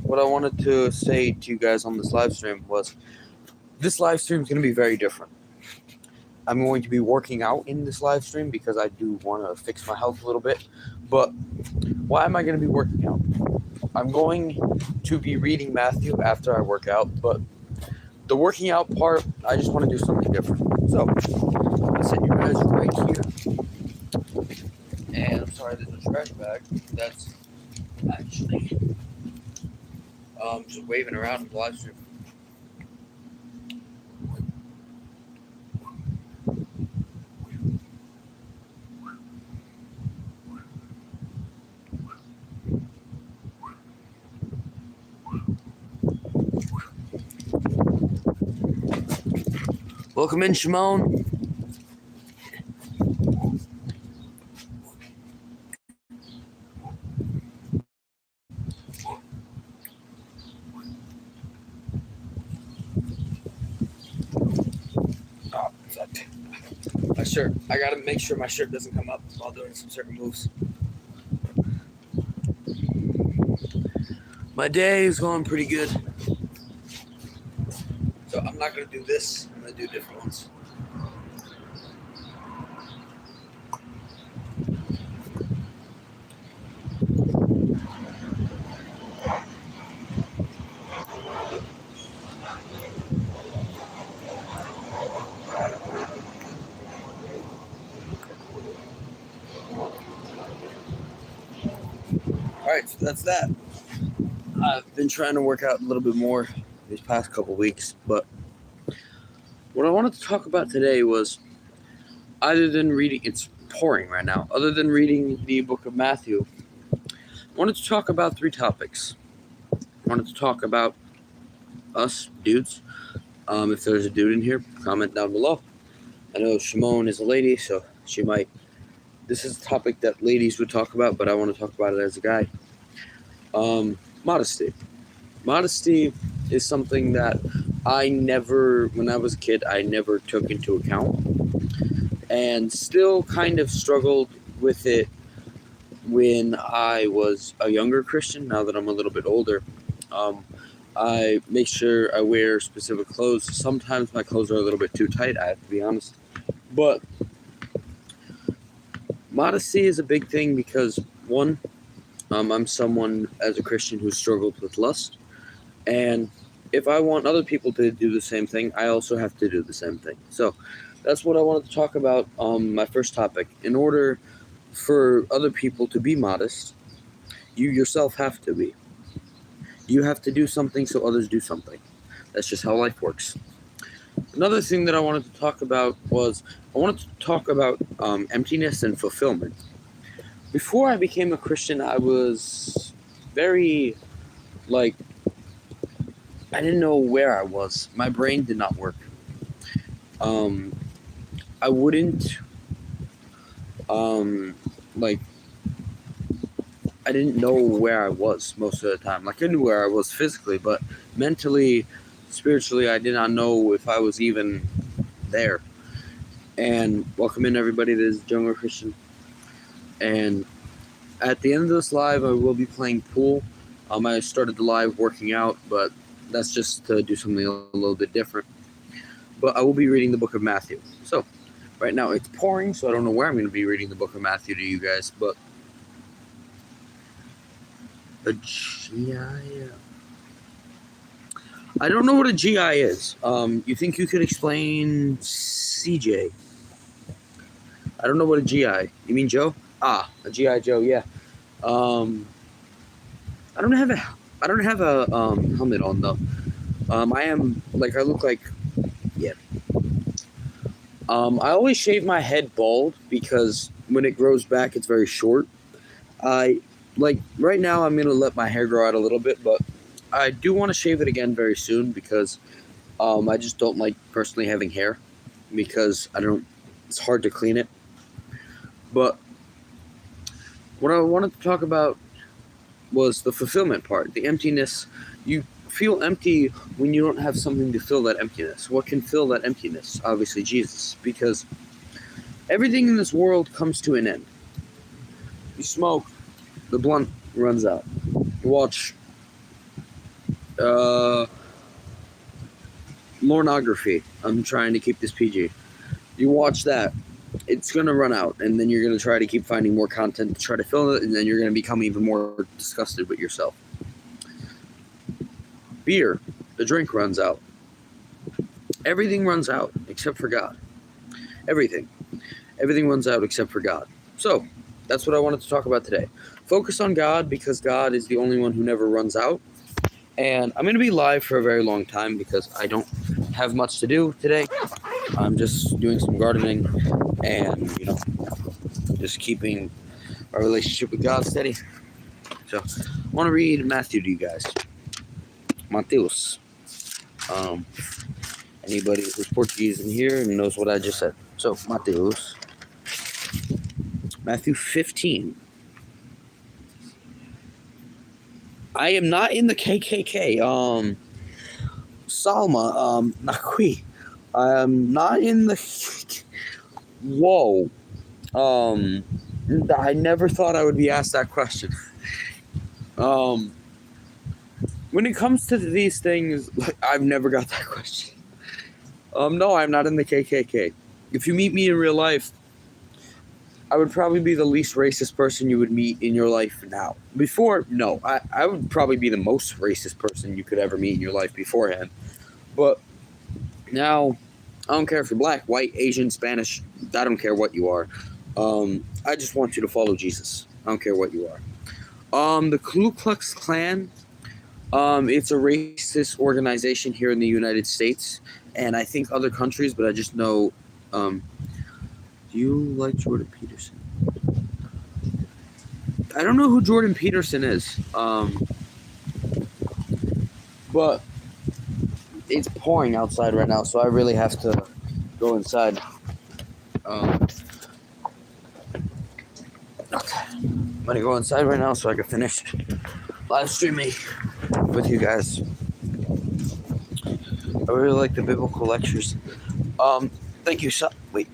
what I wanted to say to you guys on this live stream was this live stream is going to be very different. I'm going to be working out in this live stream because I do want to fix my health a little bit. But why am I going to be working out? I'm going to be reading Matthew after I work out, but the working out part, I just want to do something different. So, I'm going to send you guys right here. And I'm sorry, there's a trash bag that's actually just waving around in the live stream. Welcome in, Shimon. Oh, my shirt. I gotta make sure my shirt doesn't come up while doing some certain moves. My day is going pretty good. So I'm not gonna do this. I'm gonna do different ones. Alright, so that's that. I've been trying to work out a little bit more these past couple weeks, but what I wanted to talk about today was, other than reading, it's pouring right now, other than reading the book of Matthew, I wanted to talk about 3 topics. I wanted to talk about us, dudes. If there's a dude in here, comment down below. I know Shimon is a lady, so she might. This is a topic that ladies would talk about, but I want to talk about it as a guy. Modesty. Modesty is something that when I was a kid, I never took into account, and still kind of struggled with it when I was a younger Christian. Now that I'm a little bit older, I make sure I wear specific clothes. Sometimes my clothes are a little bit too tight, I have to be honest. But modesty is a big thing because, one, I'm someone as a Christian who struggled with lust. And if I want other people to do the same thing, I also have to do the same thing. So that's what I wanted to talk about. My first topic. In order for other people to be modest, you yourself have to be. You have to do something so others do something. That's just how life works. Another thing that I wanted to talk about was emptiness and fulfillment. Before I became a Christian, I was very, I didn't know where I was. My brain did not work. I wouldn't, I didn't know where I was most of the time. I knew where I was physically, but mentally, spiritually, I did not know if I was even there. And welcome in, everybody that is younger Christian. And at the end of this live, I will be playing pool. I started the live working out, but that's just to do something a little bit different. But I will be reading the book of Matthew. So, right now it's pouring, so I don't know where I'm going to be reading the book of Matthew to you guys, but a GI. I don't know what a GI is. You think you could explain CJ? I don't know what a GI. You mean Joe? A GI Joe. Yeah. I don't have a helmet on though. I look like, yeah. I always shave my head bald because when it grows back, it's very short. Right now I'm gonna let my hair grow out a little bit, but I do want to shave it again very soon because I just don't like personally having hair because it's hard to clean it. But what I wanted to talk about was the fulfillment part, the emptiness. You feel empty when you don't have something to fill that emptiness. What can fill that emptiness? Obviously Jesus, because everything in this world comes to an end. You smoke, the blunt runs out. You watch Pornography. I'm trying to keep this PG. You watch that, it's gonna run out, and then you're gonna try to keep finding more content to try to fill it, and then you're gonna become even more disgusted with yourself. Beer, the drink runs out. Everything runs out except for God. Everything runs out except for God. So that's what I wanted to talk about today. Focus on God, because God is the only one who never runs out. And I'm going to be live for a very long time because I don't have much to do today. I'm just doing some gardening and, just keeping my relationship with God steady. So I want to read Matthew to you guys. Mateus. Anybody who's Portuguese in here knows what I just said. So, Mateus. Matthew 15. I am not in the KKK. Salma, Nakwi. I am not in the... Whoa. I never thought I would be asked that question. When it comes to these things, I've never got that question. No, I'm not in the KKK. If you meet me in real life, I would probably be the least racist person you would meet in your life now. Before, no. I would probably be the most racist person you could ever meet in your life beforehand. But now, I don't care if you're black, white, Asian, Spanish. I don't care what you are. I just want you to follow Jesus. I don't care what you are. The Ku Klux Klan, it's a racist organization here in the United States, and I think other countries, but I just know... do you like Jordan Peterson? I don't know who Jordan Peterson is. But it's pouring outside right now, so I really have to go inside. Okay. I'm gonna go inside right now so I can finish live streaming with you guys. I really like the biblical lectures. Thank you, wait.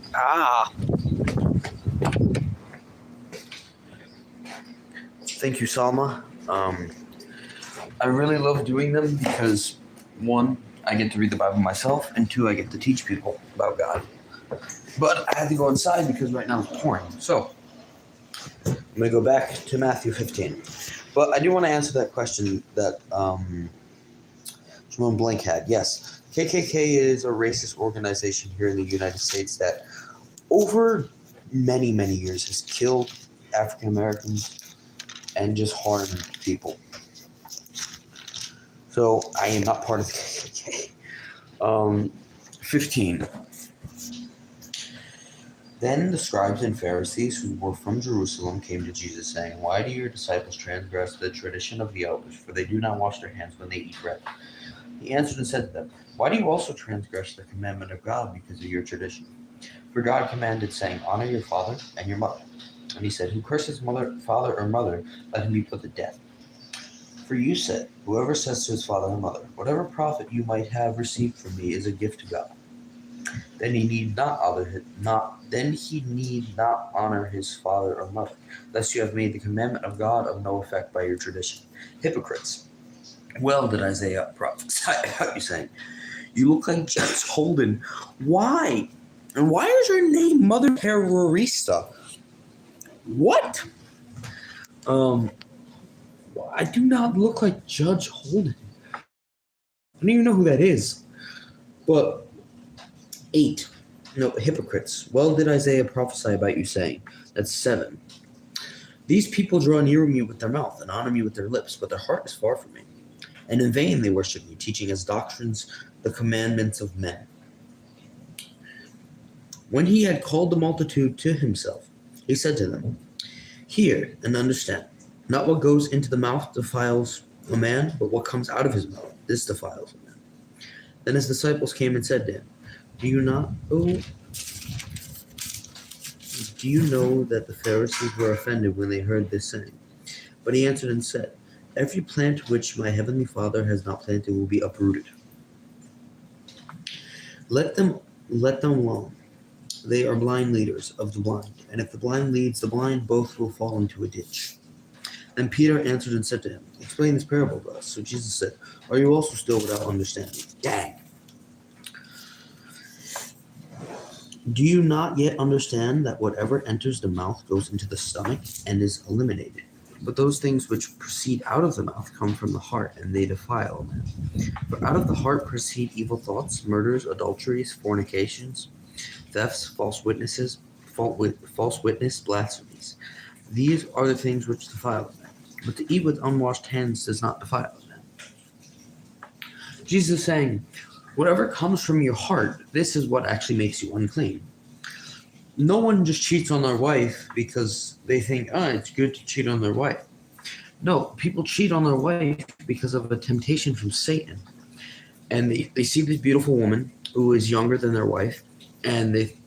Thank you, Salma. I really love doing them because, one, I get to read the Bible myself, and two, I get to teach people about God. But I had to go inside because right now it's pouring. So, I'm going to go back to Matthew 15. But I do want to answer that question that Shimon Blank had. Yes, KKK is a racist organization here in the United States that over many, many years has killed African Americans and just harmed people. So I am not part of the KKK. 15. Then the scribes and Pharisees who were from Jerusalem came to Jesus, saying, "Why do your disciples transgress the tradition of the elders? For they do not wash their hands when they eat bread." He answered and said to them, "Why do you also transgress the commandment of God because of your tradition? For God commanded, saying, 'Honor your father and your mother.' And he said, 'Who curses father or mother, let him be put to death.' For you said, 'Whoever says to his father or mother, whatever profit you might have received from me is a gift to God,' then he need not honor his father or mother, lest you have made the commandment of God of no effect by your tradition. Hypocrites! Well did Isaiah prophesy about you, saying, 'You look like Judge Holden.' Why? And why is your name Mother Terrorista? What? I do not look like Judge Holden. I don't even know who that is. But 8. No, hypocrites. Well did Isaiah prophesy about you, saying, that's 7. These people draw near me with their mouth and honor me with their lips, but their heart is far from me. And in vain they worship me, teaching as doctrines the commandments of men. When he had called the multitude to himself, he said to them, 'Hear and understand. Not what goes into the mouth defiles a man, but what comes out of his mouth, this defiles a man.' Then his disciples came and said to him, Do you know that the Pharisees were offended when they heard this saying? But he answered and said, Every plant which my heavenly Father has not planted will be uprooted. Let them alone. They are blind leaders of the blind, and if the blind leads the blind, both will fall into a ditch. And Peter answered and said to him, "Explain this parable to us." So Jesus said, "Are you also still without understanding? Dang. Do you not yet understand that whatever enters the mouth goes into the stomach and is eliminated? But those things which proceed out of the mouth come from the heart, and they defile a man. For out of the heart proceed evil thoughts, murders, adulteries, fornications, thefts, false witness, blasphemies. These are the things which defile a man. But to eat with unwashed hands does not defile a man." Jesus is saying, whatever comes from your heart, this is what actually makes you unclean. No one just cheats on their wife because they think, it's good to cheat on their wife. No, people cheat on their wife because of a temptation from Satan. And they see this beautiful woman who is younger than their wife, and they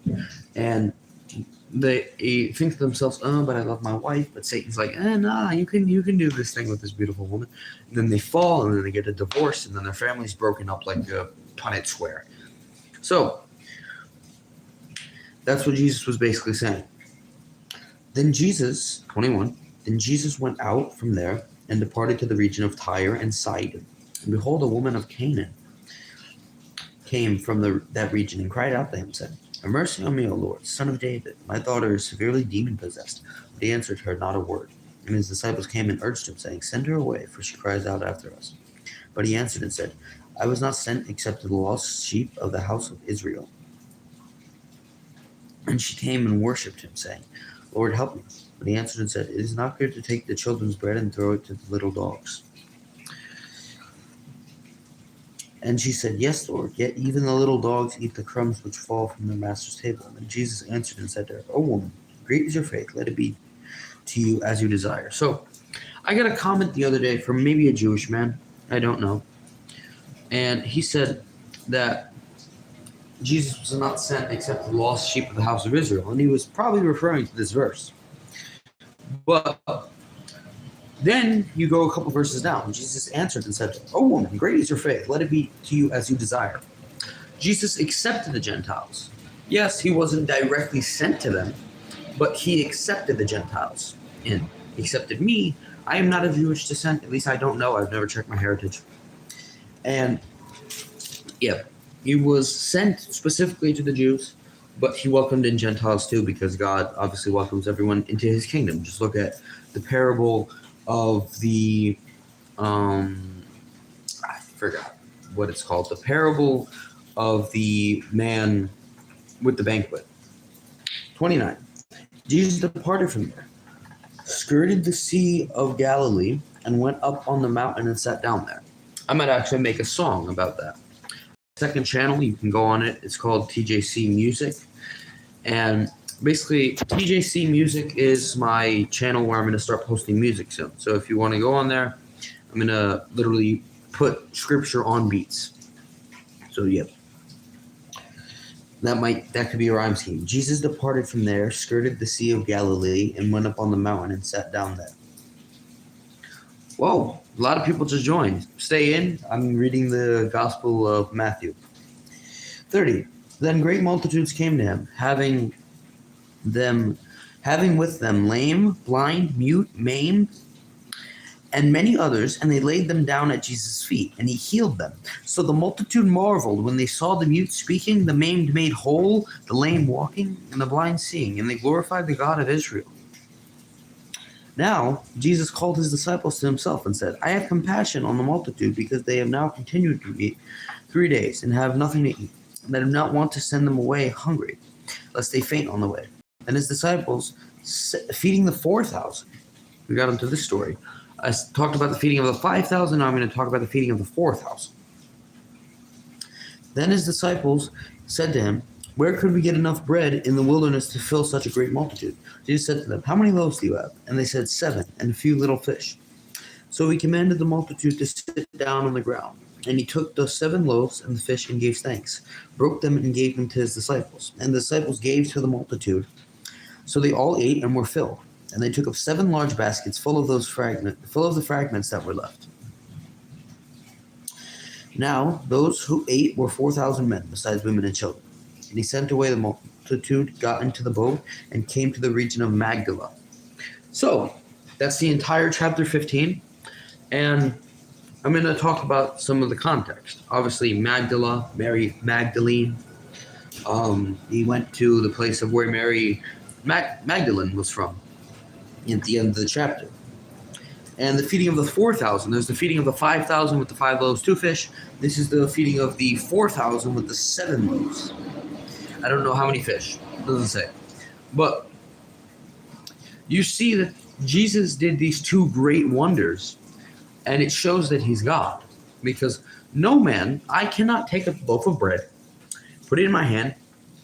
think to themselves, but I love my wife. But Satan's like, nah, you can do this thing with this beautiful woman. And then they fall, and then they get a divorce, and then their family's broken up like a Punnett Square. So that's what Jesus was basically saying. Then Jesus, 21, then Jesus went out from there and departed to the region of Tyre and Sidon. And behold, a woman of Canaan came from that region and cried out to him, said, "Have mercy on me, O Lord, Son of David. My daughter is severely demon-possessed." But he answered her not a word. And his disciples came and urged him, saying, "Send her away, for she cries out after us." But he answered and said, "I was not sent except to the lost sheep of the house of Israel." And she came and worshipped him, saying, "Lord, help me." But he answered and said, "It is not good to take the children's bread and throw it to the little dogs." And she said, "Yes, Lord, yet even the little dogs eat the crumbs which fall from their master's table." And Jesus answered and said to her, "O woman, great is your faith. Let it be to you as you desire." So I got a comment the other day from maybe a Jewish man. I don't know. And he said that Jesus was not sent except the lost sheep of the house of Israel. And he was probably referring to this verse. But then you go a couple verses down. Jesus answered and said, "O woman, great is your faith. Let it be to you as you desire." Jesus accepted the Gentiles. Yes, he wasn't directly sent to them, but he accepted the Gentiles. And he accepted me. I am not of Jewish descent. At least I don't know. I've never checked my heritage. And yeah, he was sent specifically to the Jews, but he welcomed in Gentiles too, because God obviously welcomes everyone into his kingdom. Just look at the parable of the, I forgot what it's called, the parable of the man with the banquet. 29. Jesus departed from there, skirted the Sea of Galilee, and went up on the mountain and sat down there. I might actually make a song about that. Second channel, you can go on it. It's called TJC Music. And basically, TJC Music is my channel where I'm going to start posting music soon. So if you want to go on there, I'm going to literally put scripture on beats. So yeah, that could be a rhyme scheme. Jesus departed from there, skirted the Sea of Galilee, and went up on the mountain and sat down there. Whoa, a lot of people just joined. Stay in. I'm reading the Gospel of Matthew. 30. Then great multitudes came to him, having with them lame, blind, mute, maimed, and many others, and they laid them down at Jesus' feet, and he healed them. So the multitude marveled when they saw the mute speaking, the maimed made whole, the lame walking, and the blind seeing, and they glorified the God of Israel. Now Jesus called his disciples to himself and said, "I have compassion on the multitude, because they have now continued to eat 3 days and have nothing to eat, and I do not want to send them away hungry, lest they faint on the way." And his disciples, feeding the 4,000, we got into this story. I talked about the feeding of the 5,000. Now I'm going to talk about the feeding of the 4,000. Then his disciples said to him, "Where could we get enough bread in the wilderness to fill such a great multitude?" Jesus said to them, "How many loaves do you have?" And they said, 7, and a few little fish. So he commanded the multitude to sit down on the ground. And he took the 7 loaves and the fish and gave thanks, broke them and gave them to his disciples. And the disciples gave to the multitude. So they all ate and were filled. And they took up 7 large baskets full of the fragments that were left. Now those who ate were 4,000 men, besides women and children. And he sent away the multitude, got into the boat, and came to the region of Magdala. So That's the entire chapter 15. And I'm going to talk about some of the context. Obviously, Magdala, Mary Magdalene. He went to the place of where Mary Magdalene was from at the end of the chapter. And the feeding of the 4,000. There's the feeding of the 5,000 with the 5 loaves, 2 fish. This is the feeding of the 4,000 with the 7 loaves. I don't know how many fish. It doesn't say. But you see that Jesus did these 2 great wonders, and it shows that he's God. Because no man, I cannot take a loaf of bread, put it in my hand,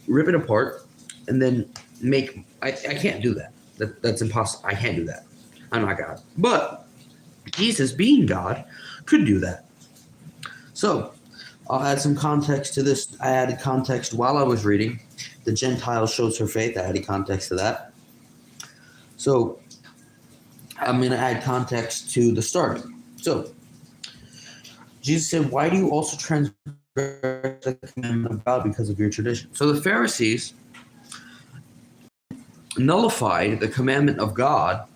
rip it apart, and then I can't do that. That's impossible. I can't do that. I'm not God. But Jesus, being God, could do that. So, I'll add some context to this. I added context while I was reading. The Gentile shows her faith. I added context to that. So, I'm going to add context to the start. So, Jesus said, "Why do you also transgress the commandment of God because of your tradition?" So the Pharisees nullified the commandment of God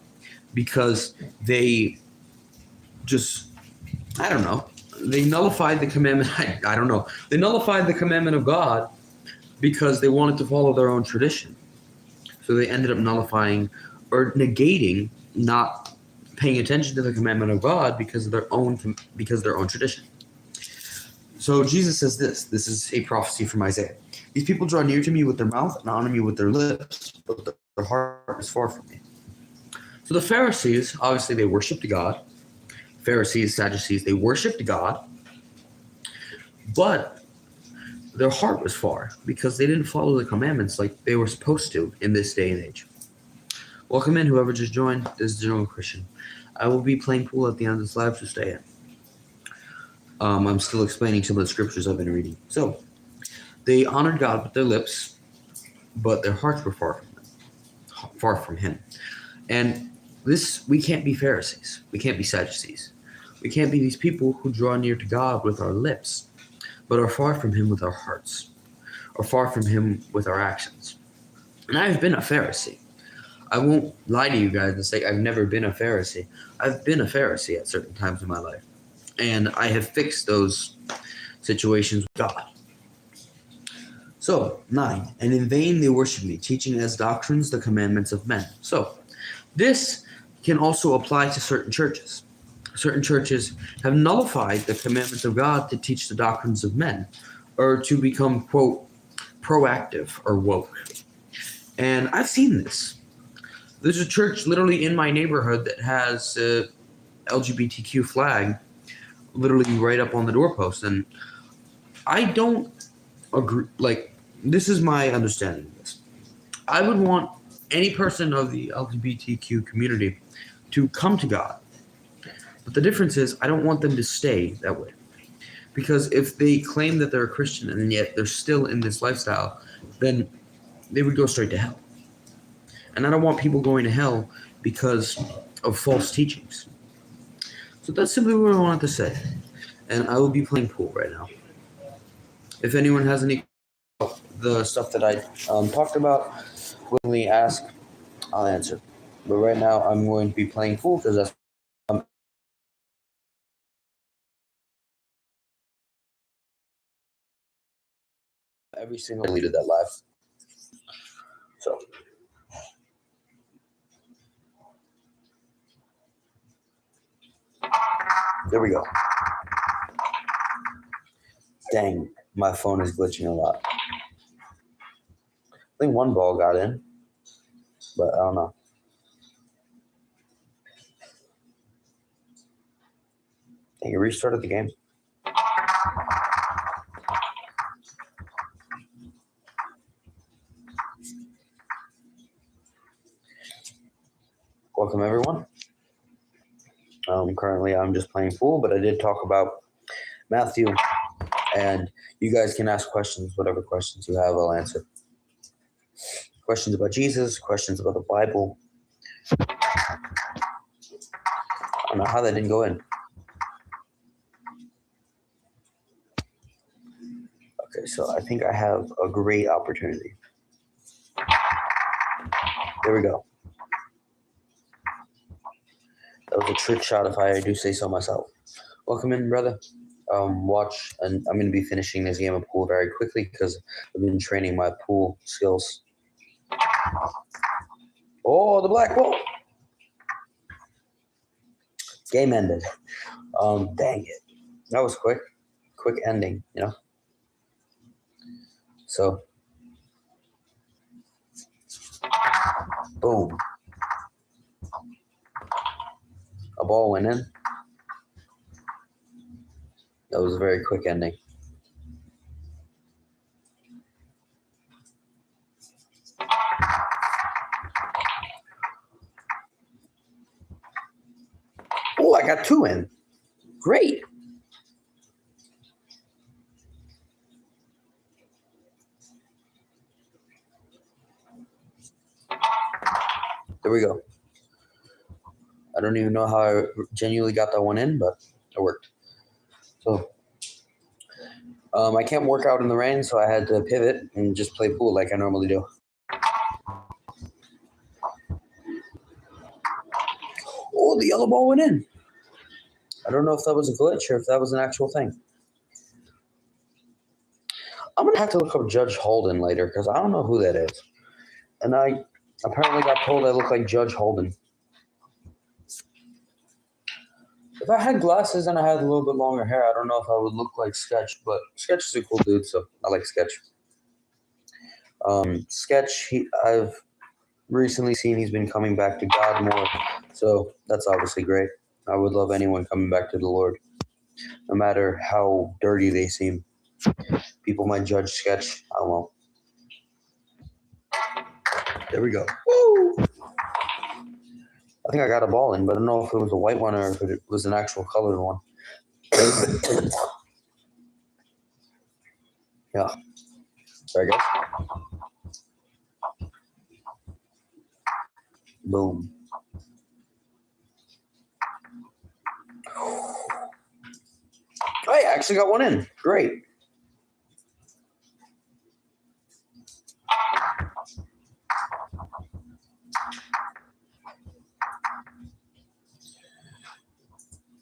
because they just, I don't know. They nullified the commandment. I don't know. They nullified the commandment of God because they wanted to follow their own tradition. So they ended up nullifying or negating, not paying attention to the commandment of God because of their own tradition. So Jesus says this. This is a prophecy from Isaiah. "These people draw near to me with their mouth and honor me with their lips, but their heart is far from me." So the Pharisees, obviously, they worshipped God. Pharisees, Sadducees, they worshipped God, but their heart was far because they didn't follow the commandments like they were supposed to in this day and age. Welcome in, whoever just joined. This is General Christian. I will be playing pool at the end of this live, so stay in. I'm still explaining some of the scriptures I've been reading. So, they honored God with their lips, but their hearts were far from Him. And we can't be Pharisees. We can't be Sadducees. We can't be these people who draw near to God with our lips, but are far from Him with our hearts, or far from Him with our actions. And I've been a Pharisee. I won't lie to you guys and say I've never been a Pharisee. I've been a Pharisee at certain times in my life. And I have fixed those situations with God. So, 9. "And in vain they worship me, teaching as doctrines the commandments of men." So, this can also apply to certain churches. Certain churches have nullified the commandments of God to teach the doctrines of men, or to become, quote, proactive or woke. And I've seen this. There's a church literally in my neighborhood that has a LGBTQ flag literally right up on the doorpost, and I don't agree. Like, this is my understanding of this. I would want any person of the LGBTQ community to come to God, but the difference is I don't want them to stay that way, because if they claim that they're a Christian and yet they're still in this lifestyle, then they would go straight to hell. And I don't want people going to hell because of false teachings. So that's simply what I wanted to say. And I will be playing pool right now. If anyone has any the stuff that I talked about, willingly ask, I'll answer. But right now, I'm going to be playing pool because that's every single deleted that live. So there we go. Dang, my phone is glitching a lot. I think one ball got in, but I don't know. I think it restarted the game. Welcome, everyone. Currently, I'm just playing pool, but I did talk about Matthew, and you guys can ask questions, whatever questions you have, I'll answer. Questions about Jesus, questions about the Bible. I don't know how that didn't go in. Okay, so I think I have a great opportunity. There we go. a trick shot if I do say so myself. Welcome in, brother. Watch, and I'm going to be finishing this game of pool very quickly because I've been training my pool skills. Oh, the black ball. Game ended. Dang it. That was quick. Quick ending, you know? So, boom. A ball went in. That was a very quick ending. Oh, I got 2 in. Great. There we go. I don't even know how I genuinely got that one in, but it worked. So, I can't work out in the rain, so I had to pivot and just play pool like I normally do. Oh, the yellow ball went in. I don't know if that was a glitch or if that was an actual thing. I'm going to have to look up Judge Holden later because I don't know who that is. And I apparently got told I look like Judge Holden. If I had glasses and I had a little bit longer hair, I don't know if I would look like Sketch, but Sketch is a cool dude, so I like Sketch. Sketch, I've recently seen he's been coming back to God more, so that's obviously great. I would love anyone coming back to the Lord, no matter how dirty they seem. People might judge Sketch, I won't. There we go. Woo! I think I got a ball in, but I don't know if it was a white one or if it was an actual colored one. Yeah. Sorry, guys. Boom. I actually got one in. Great.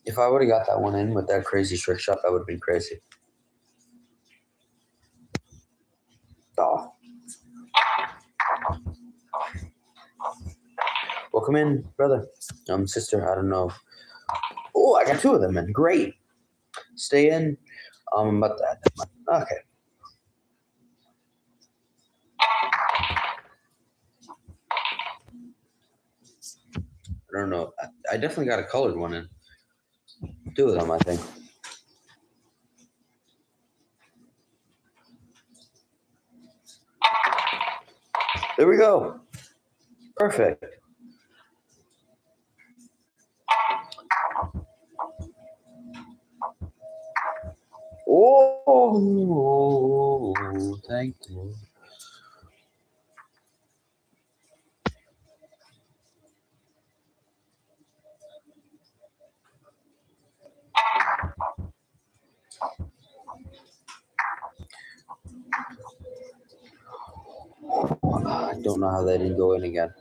If I would have got that one in with that crazy trick shot, that would have been crazy. Oh. Welcome in, brother. Sister, I don't know. Oh, I got 2 of them in. Great. Stay in. About that. Okay. I don't know. I definitely got a colored one in. 2 of them, I think. There we go. Perfect. Oh, thank you. I don't know how that didn't go in again.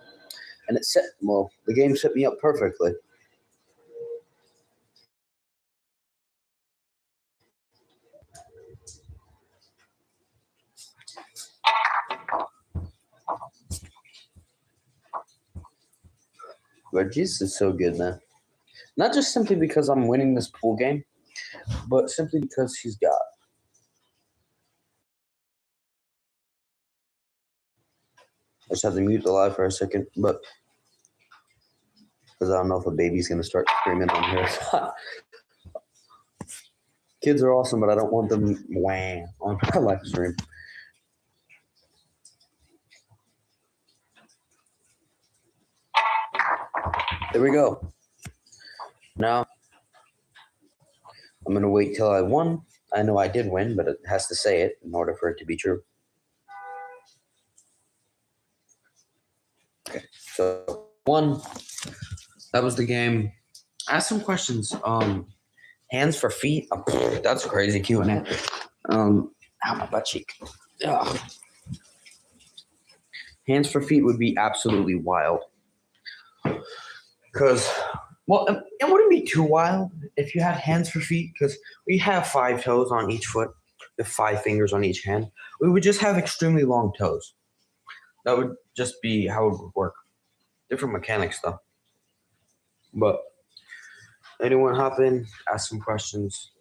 And it set, well, the game set me up perfectly. But Jesus is so good, man. Not just simply because I'm winning this pool game, but simply because he's God. I just have to mute the live for a second, but because I don't know if a baby's going to start screaming on here. Kids are awesome, but I don't want them whang on my live stream. There we go. Now, I'm going to wait till I won. I know I did win, but it has to say it in order for it to be true. Okay, so 1. That was the game. Ask some questions. Hands for feet. Oh, that's crazy Q&A. Ow, my butt cheek. Ugh. Hands for feet would be absolutely wild. Because Well, it wouldn't be too wild if you had hands for feet because we have 5 toes on each foot, with 5 fingers on each hand. We would just have extremely long toes. That would just be how it would work. Different mechanics, though. But anyone hop in, ask some questions.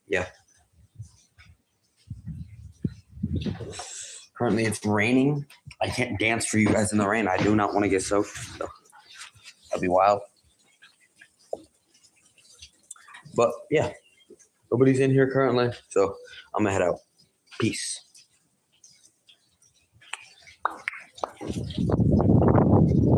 Yeah. Currently, it's raining. I can't dance for you guys in the rain. I do not want to get soaked. So that'd be wild. But yeah, nobody's in here currently, so I'm gonna head out. Peace.